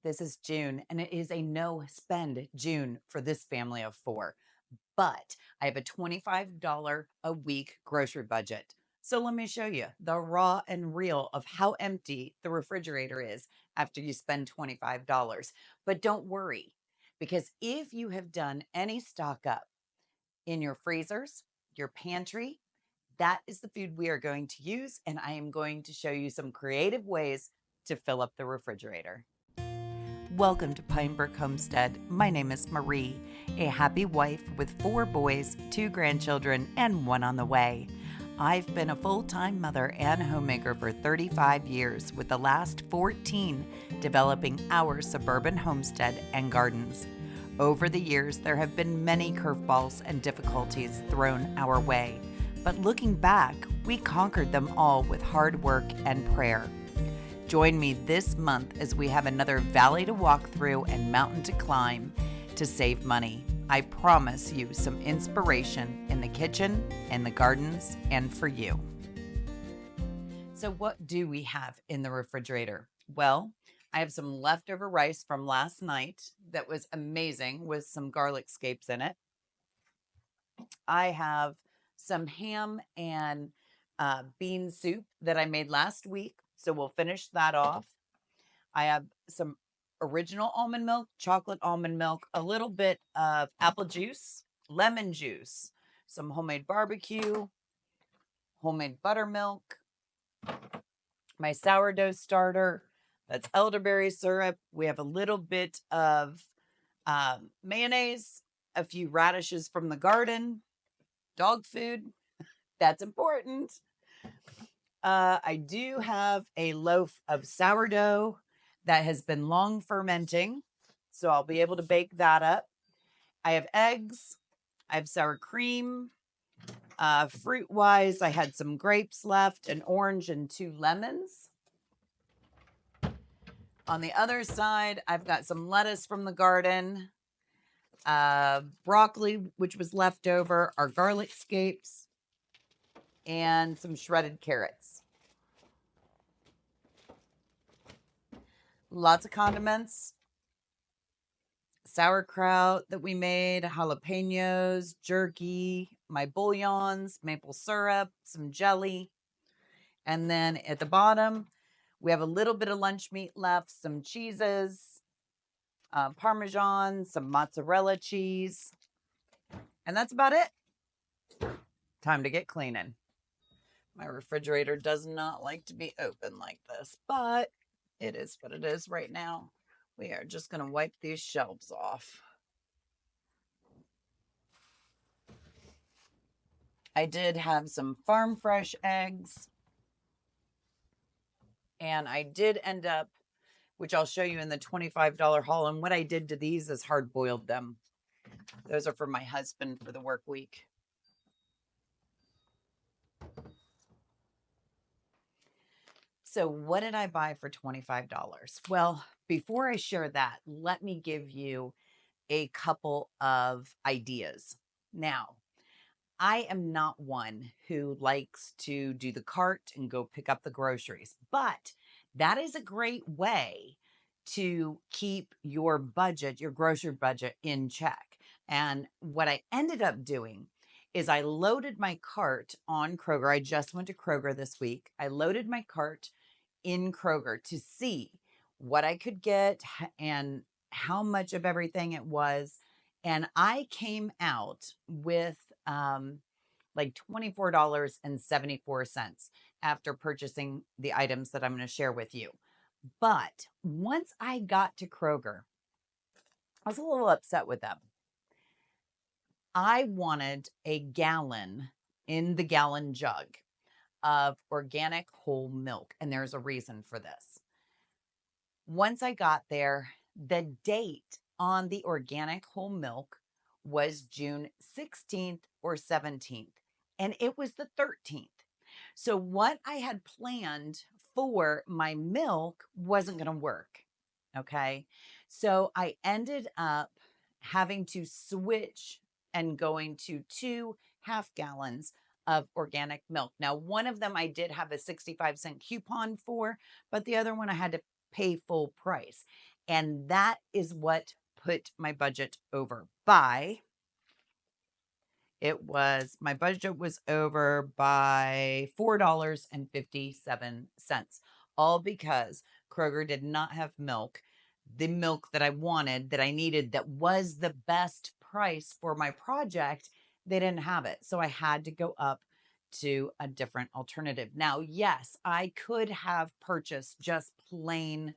This is June, and it is a no spend June for this family of four. But I have a $25 a week grocery budget. So let me show you the raw and real of how empty the refrigerator is after you spend $25. But don't worry, because if you have done any stock up in your freezers, your pantry, that is the food we are going to use. And I am going to show you some creative ways to fill up the refrigerator. Welcome to Pinebrook Homestead. My name is Marie, a happy wife with 4 boys, 2 grandchildren, and 1 on the way. I've been a full-time mother and homemaker for 35 years, with the last 14 developing our suburban homestead and gardens. Over the years, there have been many curveballs and difficulties thrown our way, but looking back, we conquered them all with hard work and prayer. Join me this month as we have another valley to walk through and mountain to climb to save money. I promise you some inspiration in the kitchen, in the gardens, and for you. So what do we have in the refrigerator? Well, I have some leftover rice from last night that was amazing with some garlic scapes in it. I have some ham and bean soup that I made last week. So we'll finish that off. I have some original almond milk, chocolate almond milk, a little bit of apple juice, lemon juice, some homemade barbecue, homemade buttermilk, my sourdough starter, that's elderberry syrup. We have a little bit of mayonnaise, a few radishes from the garden, dog food. That's important. I do have a loaf of sourdough that has been long fermenting, so I'll be able to bake that up. I have eggs. I have sour cream. Fruit-wise, I had some grapes left, an orange, and 2 lemons. On the other side, I've got some lettuce from the garden, broccoli, which was left over, our garlic scapes, and some shredded carrots. Lots of condiments, sauerkraut that we made, jalapenos, jerky, my bouillons, maple syrup, some jelly. And then at the bottom, we have a little bit of lunch meat left, some cheeses, Parmesan, some mozzarella cheese. And that's about it. Time to get cleaning. My refrigerator does not like to be open like this, but it is what it is right now. We are just going to wipe these shelves off. I did have some farm fresh eggs, and I did end up, which I'll show you in the $25 haul. And what I did to these is hard boiled them. Those are for my husband for the work week. So what did I buy for $25? Well, before I share that, let me give you a couple of ideas. Now, I am not one who likes to do the cart and go pick up the groceries, but that is a great way to keep your budget, your grocery budget in check. And what I ended up doing is I loaded my cart on Kroger. I just went to Kroger this week. I loaded my cart in Kroger to see what I could get and how much of everything it was. And I came out with like $24.74 after purchasing the items that I'm going to share with you. But once I got to Kroger, I was a little upset with them. I wanted a gallon in the gallon jug of organic whole milk. And there's a reason for this. Once I got there, the date on the organic whole milk was June 16th or 17th, and it was the 13th. So what I had planned for my milk wasn't going to work. Okay. So I ended up having to switch and going to 2 half gallons of organic milk. Now, one of them I did have a 65-cent coupon for, but the other one I had to pay full price. And that is what put my budget over by my budget was over by $4.57, all because Kroger did not have milk, the milk that I wanted, that I needed, that was the best price for my project. They didn't have it. So I had to go up to a different alternative. Now, yes, I could have purchased just plain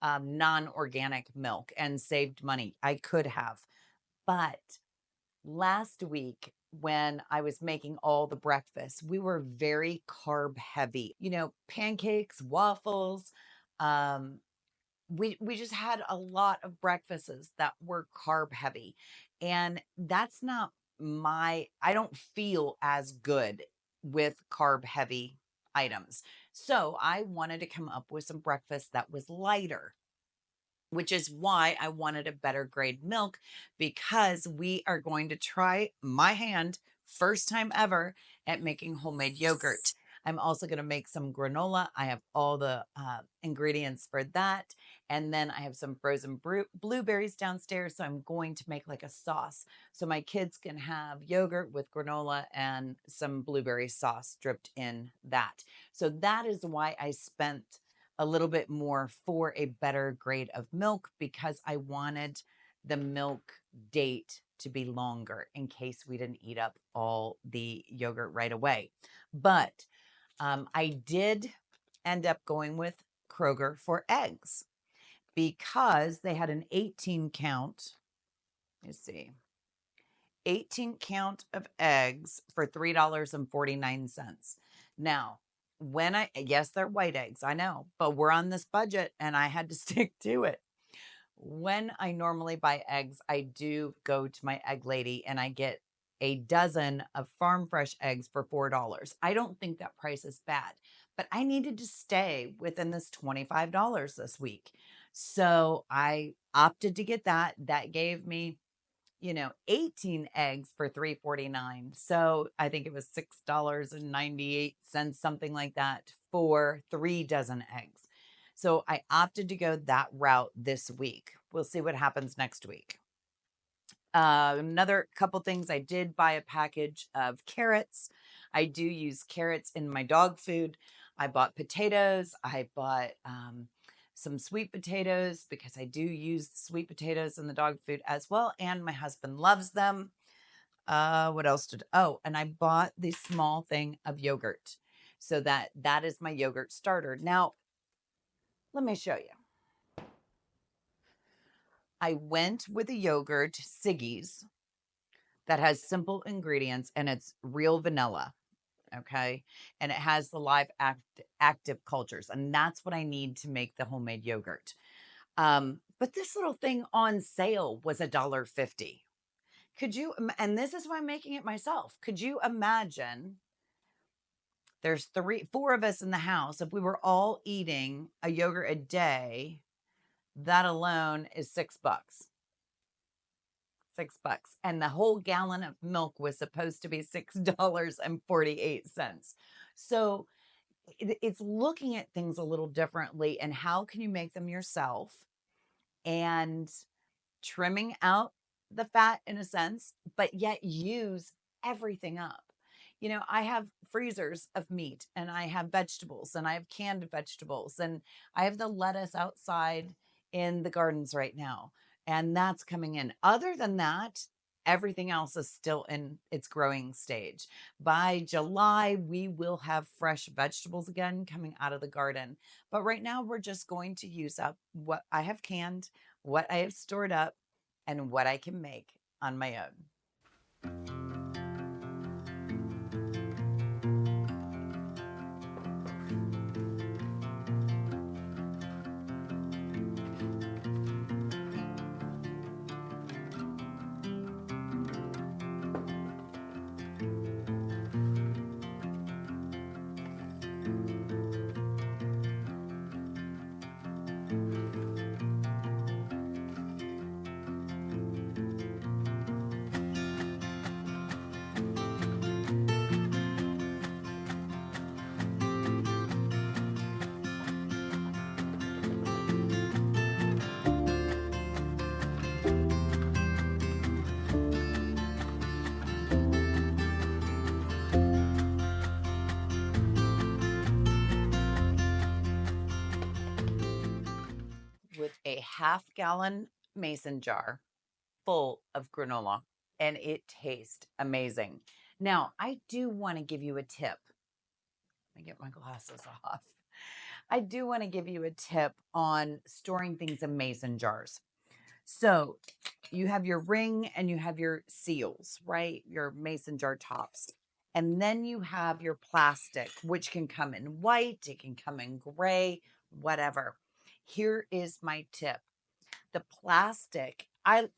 non-organic milk and saved money. I could have. But last week, when I was making all the breakfasts, we were very carb heavy. Pancakes, waffles. Um, we just had a lot of breakfasts that were carb heavy, and that's not I don't feel as good with carb heavy items. So I wanted to come up with some breakfast that was lighter, which is why I wanted a better grade milk, because we are going to try my hand, first time ever, at making homemade yogurt. I'm also going to make some granola. I have all the ingredients for that. And then I have some frozen blueberries downstairs. So I'm going to make like a sauce. So my kids can have yogurt with granola and some blueberry sauce dripped in that. So that is why I spent a little bit more for a better grade of milk, because I wanted the milk date to be longer in case we didn't eat up all the yogurt right away. But I did end up going with Kroger for eggs because they had an 18 count. Let's see. 18 count of eggs for $3.49. Now, yes, they're white eggs, I know, but we're on this budget and I had to stick to it. When I normally buy eggs, I do go to my egg lady and I get a dozen of farm fresh eggs for $4. I don't think that price is bad, but I needed to stay within this $25 this week. So I opted to get that. That gave me 18 eggs for $3.49. So I think it was $6.98, something like that, for 3 dozen eggs. So I opted to go that route this week. We'll see what happens next week. Another couple things, I did buy a package of carrots. I do use carrots in my dog food. I bought potatoes. I bought some sweet potatoes because I do use sweet potatoes in the dog food as well. And my husband loves them. What else and I bought this small thing of yogurt. So that is my yogurt starter. Now, let me show you. I went with a yogurt, Siggy's, that has simple ingredients and it's real vanilla. Okay. And it has the live active cultures. And that's what I need to make the homemade yogurt. But this little thing on sale was $1.50. And this is why I'm making it myself. Could you imagine? There's 4 of us in the house. If we were all eating a yogurt a day, that alone is $6. $6. And the whole gallon of milk was supposed to be $6.48. So it's looking at things a little differently, and how can you make them yourself, and trimming out the fat in a sense, but yet use everything up. I have freezers of meat, and I have vegetables, and I have canned vegetables, and I have the lettuce outside in the gardens right now, and that's coming in. Other than that, everything else is still in its growing stage. By July, we will have fresh vegetables again coming out of the garden. But right now, we're just going to use up what I have canned, what I have stored up, and what I can make on my own. with a half-gallon mason jar full of granola, and it tastes amazing. Now, I do want to give you a tip. Let me get my glasses off. I do want to give you a tip on storing things in mason jars. So you have your ring and you have your seals, right? Your mason jar tops. And then you have your plastic, which can come in white, it can come in gray, whatever. Here is my tip. The plastic,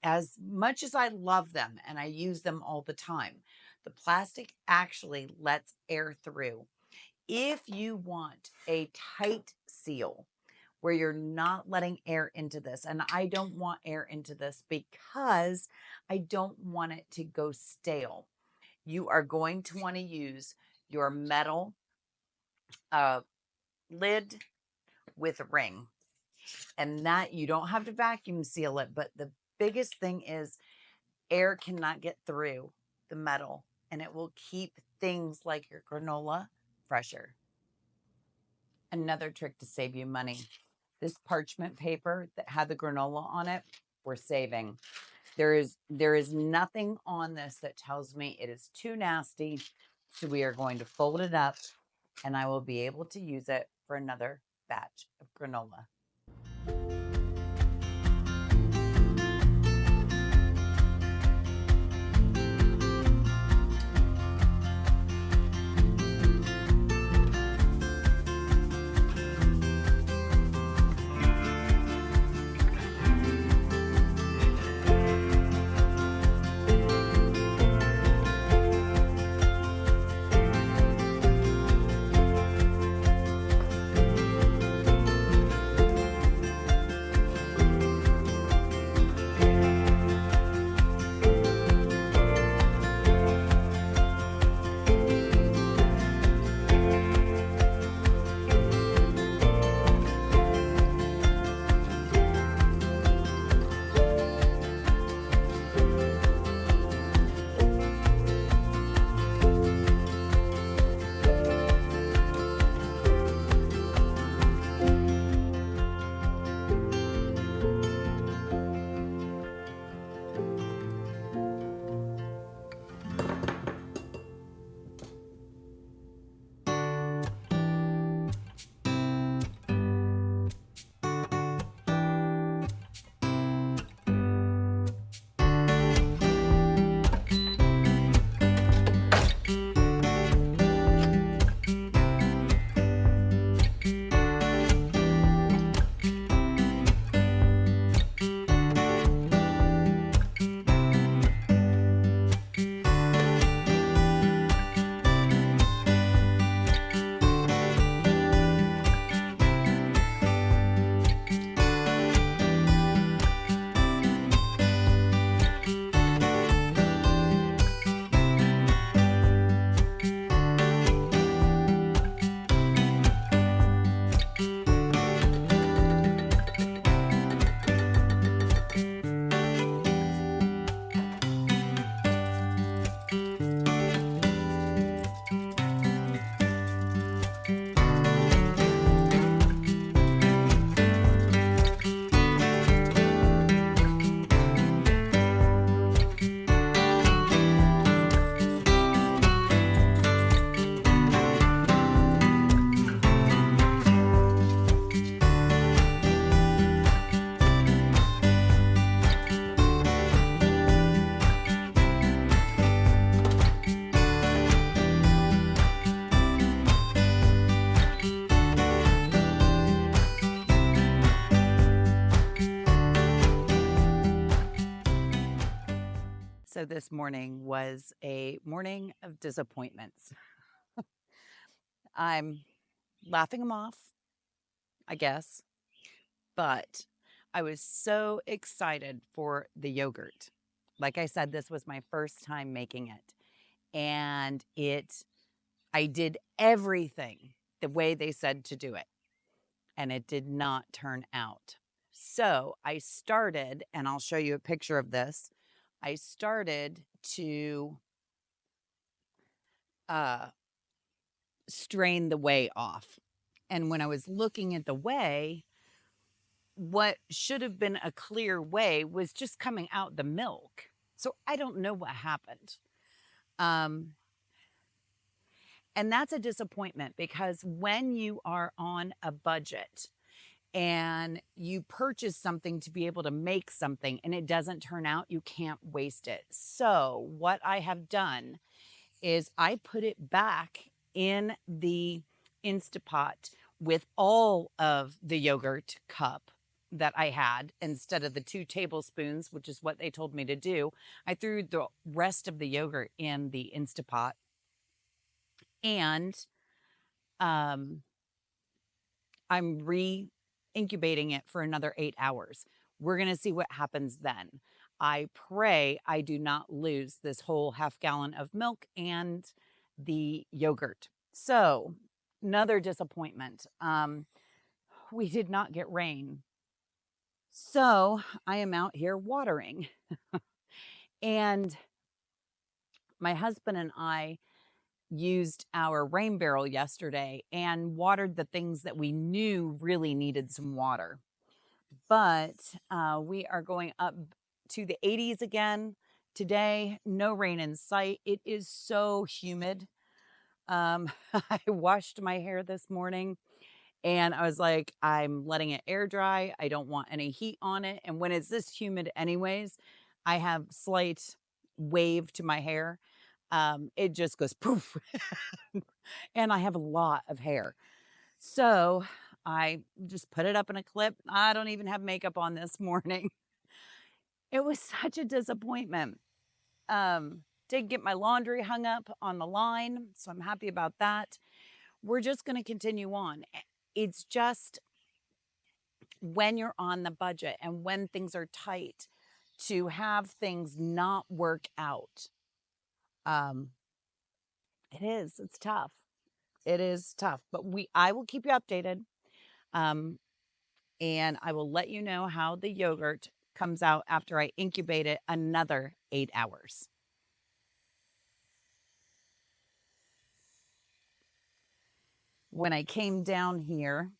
as much as I love them and I use them all the time, the plastic actually lets air through. If you want a tight seal where you're not letting air into this, and I don't want air into this because I don't want it to go stale, you are going to want to use your metal lid with a ring. And that you don't have to vacuum seal it, but the biggest thing is air cannot get through the metal, and it will keep things like your granola fresher. Another trick to save you money. This parchment paper that had the granola on it, we're saving. There is nothing on this that tells me it is too nasty. So we are going to fold it up and I will be able to use it for another batch of granola. So this morning was a morning of disappointments. I'm laughing them off, I guess, but I was so excited for the yogurt. Like I said, this was my first time making it, and I did everything the way they said to do it, and it did not turn out. So I started, and I'll show you a picture of this. I started to strain the whey off. And when I was looking at the whey, what should have been a clear whey was just coming out the milk. So I don't know what happened. Um, and that's a disappointment because when you are on a budget and you purchase something to be able to make something and it doesn't turn out, you can't waste it. So what I have done is I put it back in the Instapot with all of the yogurt cup that I had instead of the 2 tablespoons, which is what they told me to do. I threw the rest of the yogurt in the Instapot and um, I'm re-incubating it for another 8 hours. We're going to see what happens then. I pray I do not lose this whole half gallon of milk and the yogurt. So, another disappointment. We did not get rain. So, I am out here watering. And my husband and I used our rain barrel yesterday and watered the things that we knew really needed some water. But we are going up to the 80s again today. No rain in sight. It is so humid. I washed my hair this morning and I was like, I'm letting it air dry. I don't want any heat on it. And when it's this humid, anyways, I have slight wave to my hair. It just goes poof. And I have a lot of hair. So I just put it up in a clip. I don't even have makeup on this morning. It was such a disappointment. Did get my laundry hung up on the line, so I'm happy about that. We're just going to continue on. It's just when you're on the budget and when things are tight to have things not work out. It's tough. It is tough, but I will keep you updated. And I will let you know how the yogurt comes out after I incubate it another 8 hours. When I came down here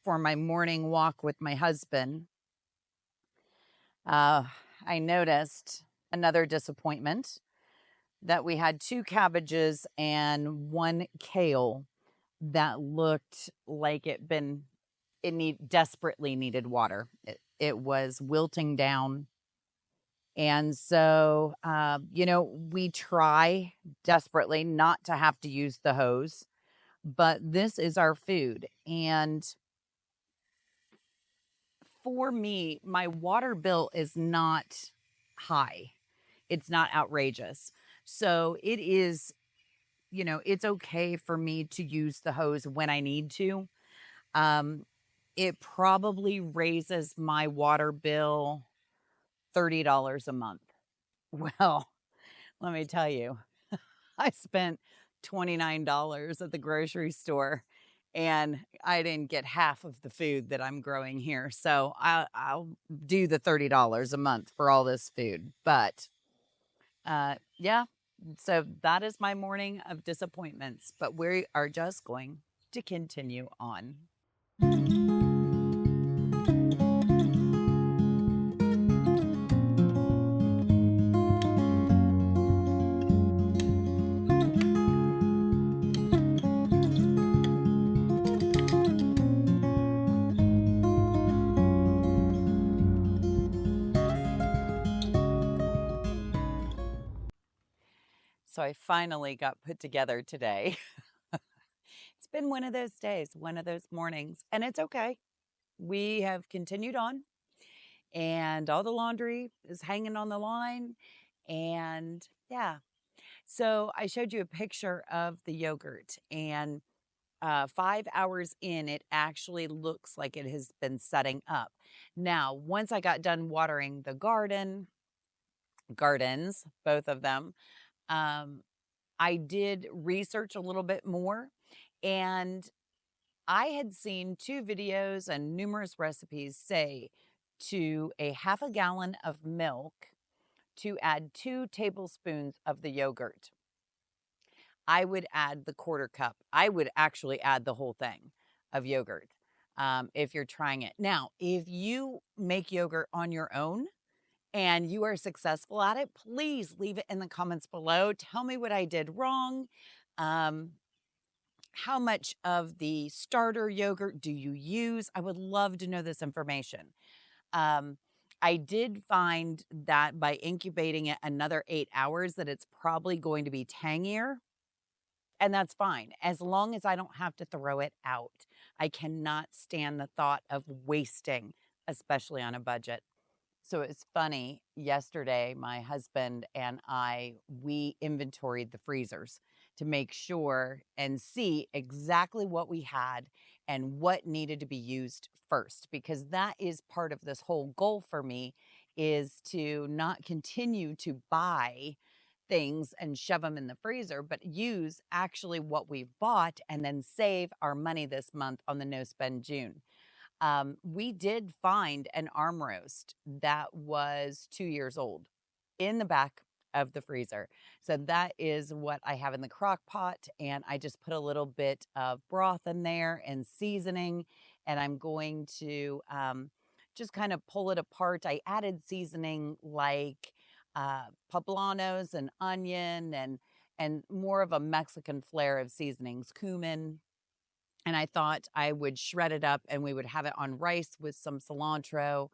for my morning walk with my husband, I noticed another disappointment that we had 2 cabbages and 1 kale that looked like desperately needed water. It was wilting down. And so, we try desperately not to have to use the hose, but this is our food. And for me, my water bill is not high. It's not outrageous. So it is, it's okay for me to use the hose when I need to. It probably raises my water bill $30 a month. Well, let me tell you, I spent $29 at the grocery store and I didn't get half of the food that I'm growing here. So I'll do the $30 a month for all this food. But yeah, so that is my morning of disappointments. But we are just going to continue on. So I finally got put together today. It's been one of those days, one of those mornings, and it's okay. We have continued on, and all the laundry is hanging on the line. And yeah, so I showed you a picture of the yogurt, and 5 hours in, it actually looks like it has been setting up. Now, once I got done watering the gardens, both of them, um, I did research a little bit more, and I had seen 2 videos and numerous recipes say to a half a gallon of milk to add 2 tablespoons of the yogurt. I would add the quarter cup. I would actually add the whole thing of yogurt. if you're trying it. Now, if you make yogurt on your own and you are successful at it, please leave it in the comments below. Tell me what I did wrong. Um, how much of the starter yogurt do you use? I would love to know this information. Um, I did find that by incubating it another 8 hours that it's probably going to be tangier, and that's fine as long as I don't have to throw it out. I cannot stand the thought of wasting, especially on a budget. So it's funny, yesterday, my husband and we inventoried the freezers to make sure and see exactly what we had and what needed to be used first, because that is part of this whole goal for me, is to not continue to buy things and shove them in the freezer, but use actually what we've bought and then save our money this month on the No Spend June. We did find an arm roast that was 2 years old in the back of the freezer. So that is what I have in the crock pot, and I just put a little bit of broth in there and seasoning, and I'm going to just kind of pull it apart. I added seasoning like poblanos and onion and more of a Mexican flair of seasonings, cumin, and I thought I would shred it up and we would have it on rice with some cilantro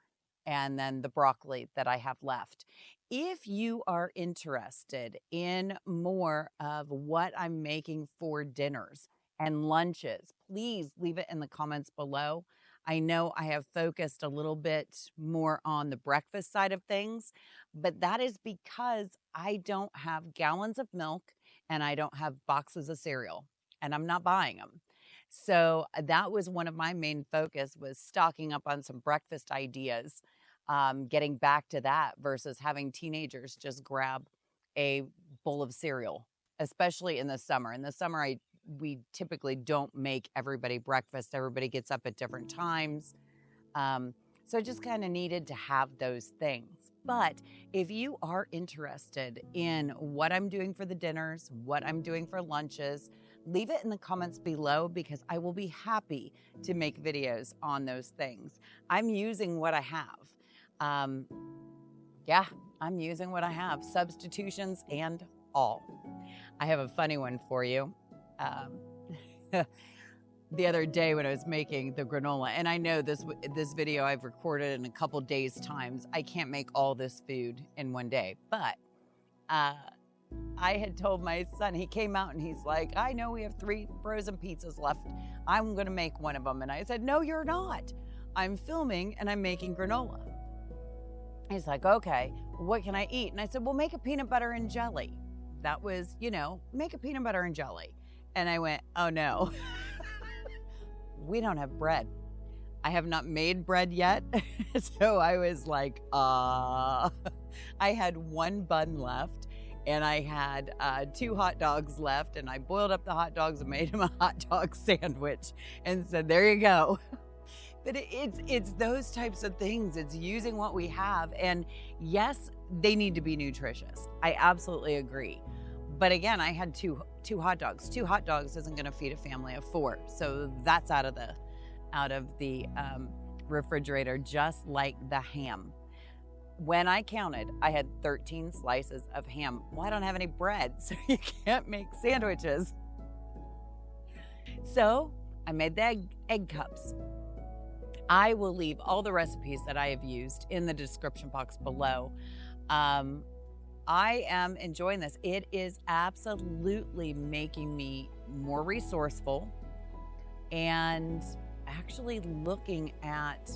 and then the broccoli that I have left. If you are interested in more of what I'm making for dinners and lunches, please leave it in the comments below. I know I have focused a little bit more on the breakfast side of things, but that is because I don't have gallons of milk and I don't have boxes of cereal, and I'm not buying them. So that was one of my main focus, was stocking up on some breakfast ideas, getting back to that versus having teenagers just grab a bowl of cereal, especially in the summer. In the summer, we typically don't make everybody breakfast. Everybody gets up at different times. So I just kind of needed to have those things. But if you are interested in what I'm doing for the dinners, what I'm doing for lunches, leave it in the comments below because I will be happy to make videos on those things. I'm using what I have. Yeah, I'm using what I have, substitutions and all. I have a funny one for you. The other day when I was making the granola, and I know this video I've recorded in a couple days times. I can't make all this food in one day, but I had told my son, he came out and he's like, I know we have 3 frozen pizzas left. I'm going to make one of them. And I said, no, you're not. I'm filming and I'm making granola. He's like, okay, what can I eat? And I said, well, make a peanut butter and jelly. That was, make a peanut butter and jelly. And I went, oh no. We don't have bread. I have not made bread yet. So I was like, I had 1 bun left and I had 2 hot dogs left, and I boiled up the hot dogs and made him a hot dog sandwich and said, there you go. But it's those types of things. It's using what we have. And yes, they need to be nutritious. I absolutely agree. But again, I had two hot dogs. 2 hot dogs isn't going to feed a family of 4. So that's out of the refrigerator, just like the ham. When I counted, I had 13 slices of ham. Well, I don't have any bread, so you can't make sandwiches. So I made the egg cups. I will leave all the recipes that I have used in the description box below. I am enjoying this. It is absolutely making me more resourceful and actually looking at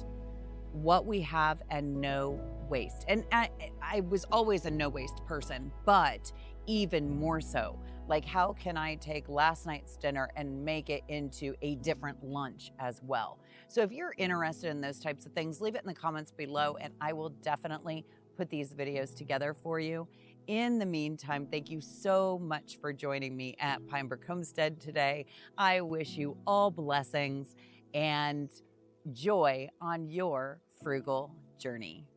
what we have and no waste. And I was always a no waste person, but even more so. Like, how can I take last night's dinner and make it into a different lunch as well? So if you're interested in those types of things, leave it in the comments below and I will definitely put these videos together for you. In the meantime, thank you so much for joining me at Pinebrook Homestead today. I wish you all blessings and joy on your frugal journey.